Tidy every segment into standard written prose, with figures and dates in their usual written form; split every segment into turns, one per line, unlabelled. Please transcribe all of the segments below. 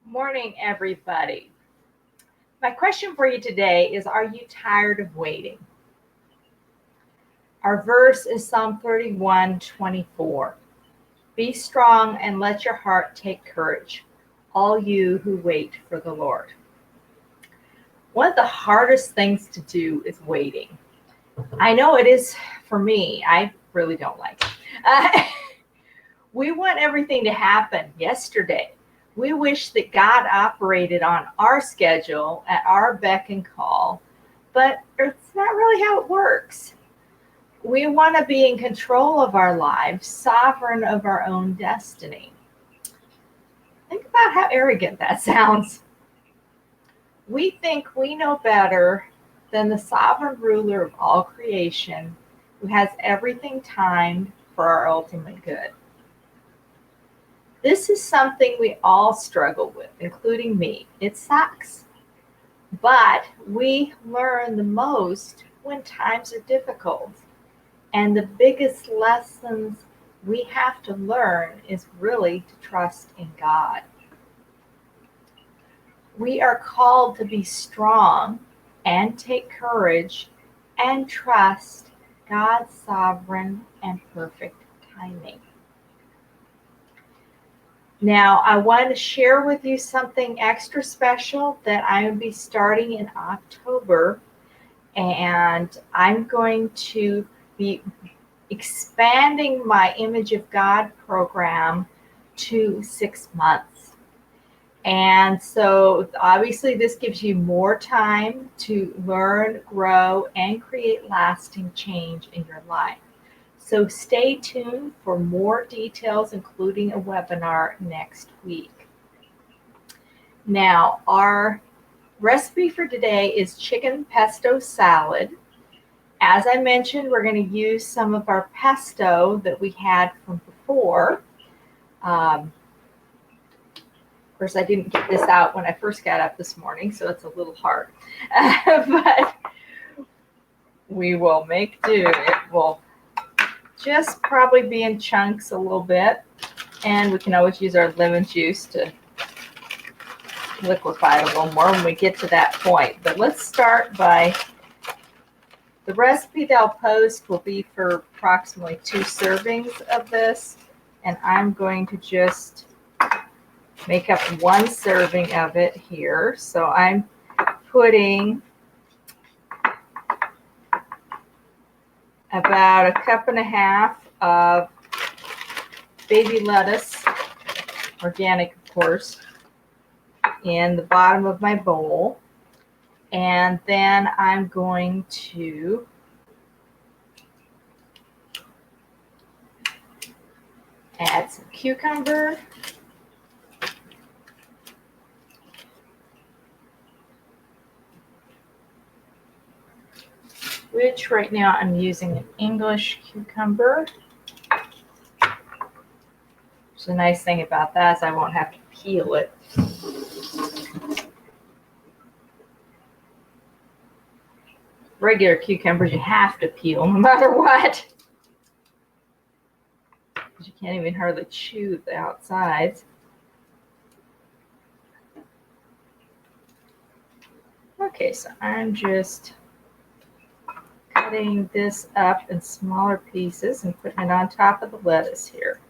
Morning, everybody. My question for you today is, are you tired of waiting? Our verse is Psalm 31:24. Be strong and let your heart take courage, all you who wait for the Lord. One of the hardest things to do is waiting. I know it is for me. I really don't like it. We want everything to happen yesterday. We wish that God operated on our schedule, at our beck and call, but it's not really how it works. We want to be in control of our lives, sovereign of our own destiny. Think about how arrogant that sounds. We think we know better than the sovereign ruler of all creation, who has everything timed for our ultimate good. This is something we all struggle with, including me. It sucks. But we learn the most when times are difficult. And the biggest lessons we have to learn is really to trust in God. We are called to be strong and take courage and trust God's sovereign and perfect timing. Now, I want to share with you something extra special that I will be starting in October, and I'm going to be expanding my Image of God program to 6 months. And so obviously this gives you more time to learn, grow, and create lasting change in your life. So stay tuned for more details, including a webinar next week. Now, our recipe for today is chicken pesto salad. As I mentioned, we're going to use some of our pesto that we had from before. Of course, I didn't get this out when I first got up this morning, so it's a little hard. But we will make do. It will just probably be in chunks a little bit, and we can always use our lemon juice to liquefy it a little more when we get to that point. But let's start by, the recipe that I'll post will be for approximately 2 servings of this, and I'm going to just make up 1 serving of it here. So I'm putting about 1.5 cups of baby lettuce, organic of course, in the bottom of my bowl. And then I'm going to add some cucumber, which right now I'm using an English cucumber. So the nice thing about that is I won't have to peel it. Regular cucumbers you have to peel no matter what. You can't even hardly chew the outsides. Okay, so I'm just cutting this up in smaller pieces and putting it on top of the lettuce here.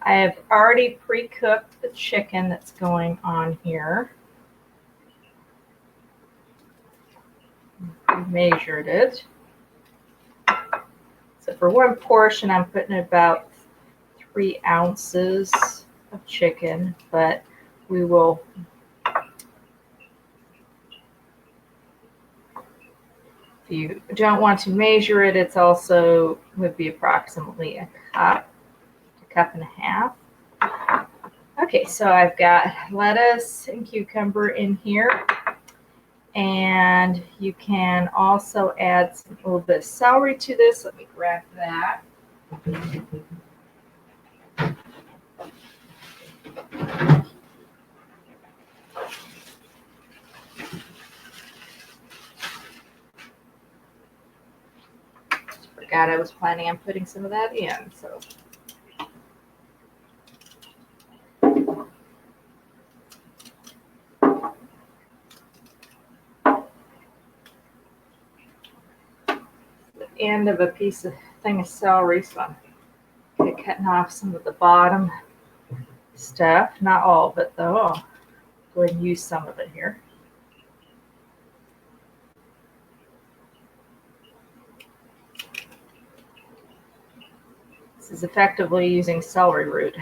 I have already pre-cooked the chicken that's going on here. We measured it. So for 1 portion, I'm putting about 3 ounces of chicken, but we will if you don't want to measure it, it's also would be approximately 1 cup. 1.5 cups. Okay, so I've got lettuce and cucumber in here, and you can also add a little bit of celery to this. Let me grab that. forgot I was planning on putting some of that in. So. The end of a thing of celery, so I'm cutting off some of the bottom stuff. Not all of it though. I'll go ahead and use some of it here. This is effectively using celery root.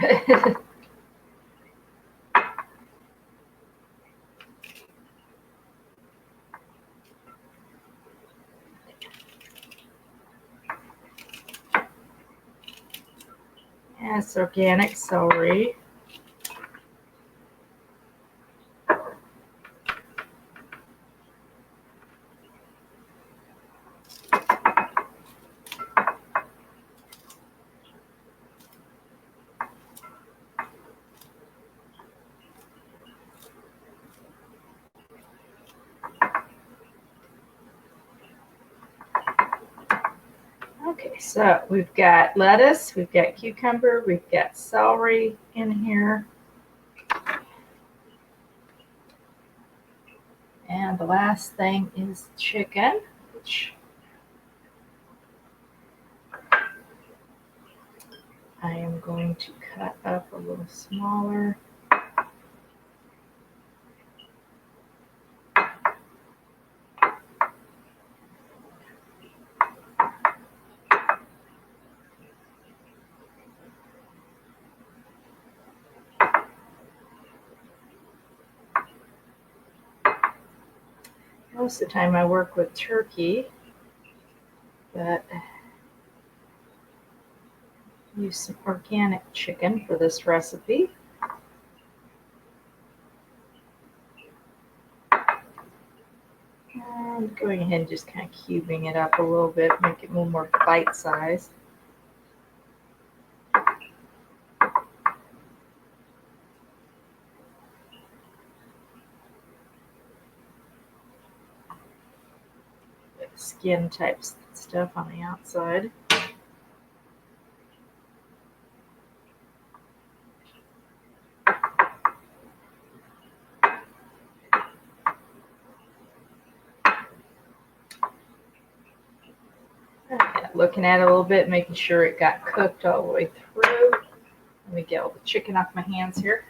And it's organic celery. Okay, so we've got lettuce, we've got cucumber, we've got celery in here. And the last thing is chicken, which I am going to cut up a little smaller. Most of the time I work with turkey, but use some organic chicken for this recipe. And going ahead and just kind of cubing it up a little bit, make it a little more bite-sized. Skin type stuff on the outside. Okay, looking at it a little bit, making sure it got cooked all the way through. Let me get all the chicken off my hands here.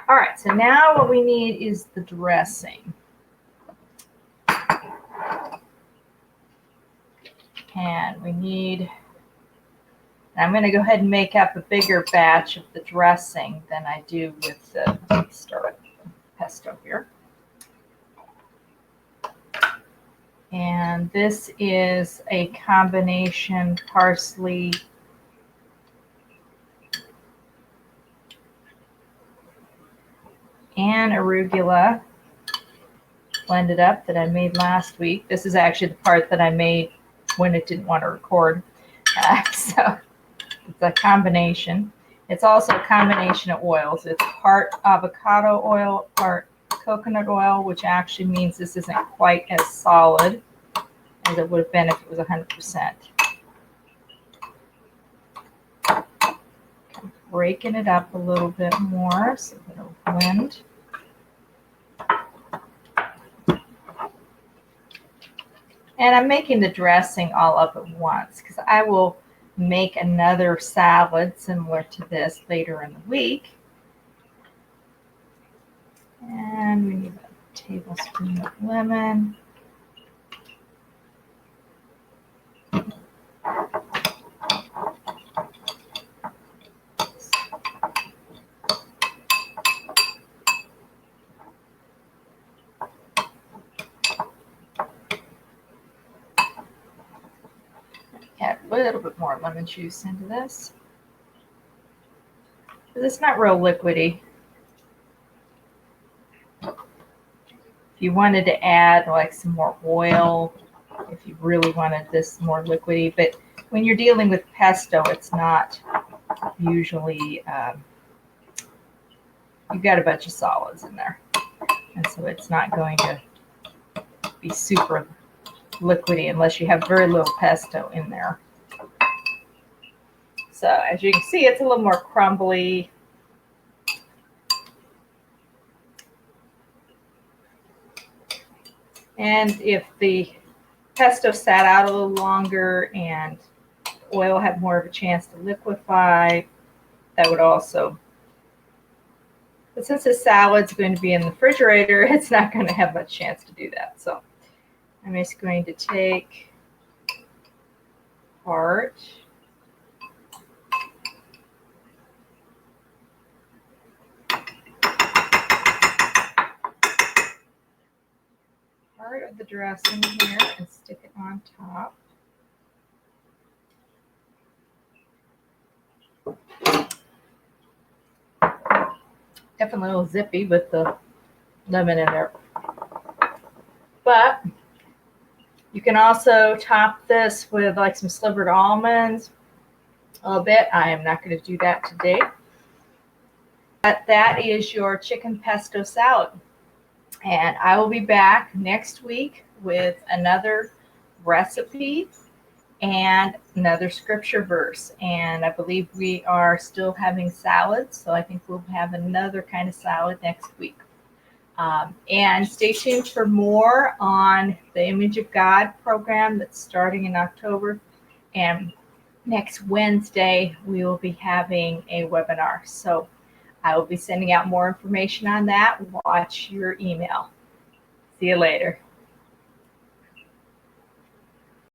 All right, so now what we need is the dressing. And we need, I'm going to go ahead and make up a bigger batch of the dressing than I do with the, let me start with pesto here. And this is a combination parsley and arugula blended up that I made last week. This is actually the part that I made when it didn't want to record. So it's a combination. It's also a combination of oils. It's part avocado oil, part coconut oil, which actually means this isn't quite as solid as it would have been if it was 100%. Breaking it up a little bit more so that it'll blend. And I'm making the dressing all up at once because I will make another salad similar to this later in the week. And we need a tablespoon of lemon. Add a little bit more lemon juice into this. because it's not real liquidy. If you wanted to add like some more oil, if you really wanted this more liquidy, but when you're dealing with pesto, it's not usually, you've got a bunch of solids in there. And so it's not going to be super liquidy unless you have very little pesto in there. So as you can see, it's a little more crumbly. And if the pesto sat out a little longer and oil had more of a chance to liquefy, that would also. But since the salad's going to be in the refrigerator, it's not going to have much chance to do that. So I'm just going to take part of the dressing here and stick it on top. Definitely a little zippy with the lemon in there. But you can also top this with like some slivered almonds a little bit. I am not going to do that today. But that is your chicken pesto salad. And I will be back next week with another recipe and another scripture verse. And I believe we are still having salads, so I think we'll have another kind of salad next week. And stay tuned for more on the Image of God program that's starting in October. And next Wednesday, we will be having a webinar. So I will be sending out more information on that. Watch your email. See you later.